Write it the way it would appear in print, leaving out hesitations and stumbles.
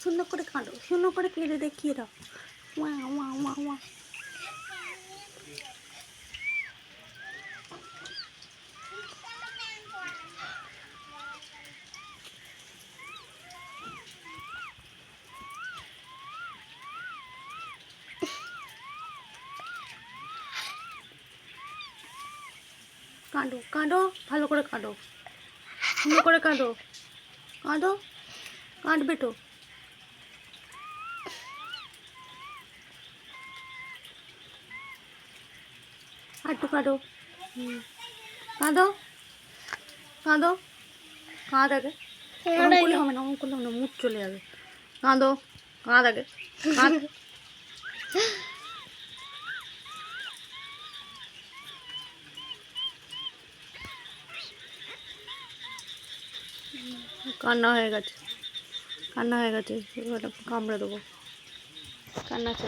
সুন্দর করে কাঁদো, সুন্দর করে কেঁদে দেখিয়ে দাও। মা মা মা মা কাঁদো কাঁদো, ভালো করে কাঁদো, সুন্দর করে কাঁদো, কাঁদো, কাঁদবে তো। আর একটু কাঁদো, কাঁদো কাঁদো, কাঁদ আগে, ওরকম করলে হবে না, ওরকম করলে হবে না, মুখ চলে যাবে। কাঁদো, কাঁদ আগে, কাঁদ। কান্না হয়ে গেছে, কান্না হয়ে গেছে, এবার কামড়ে দেবো, কান্না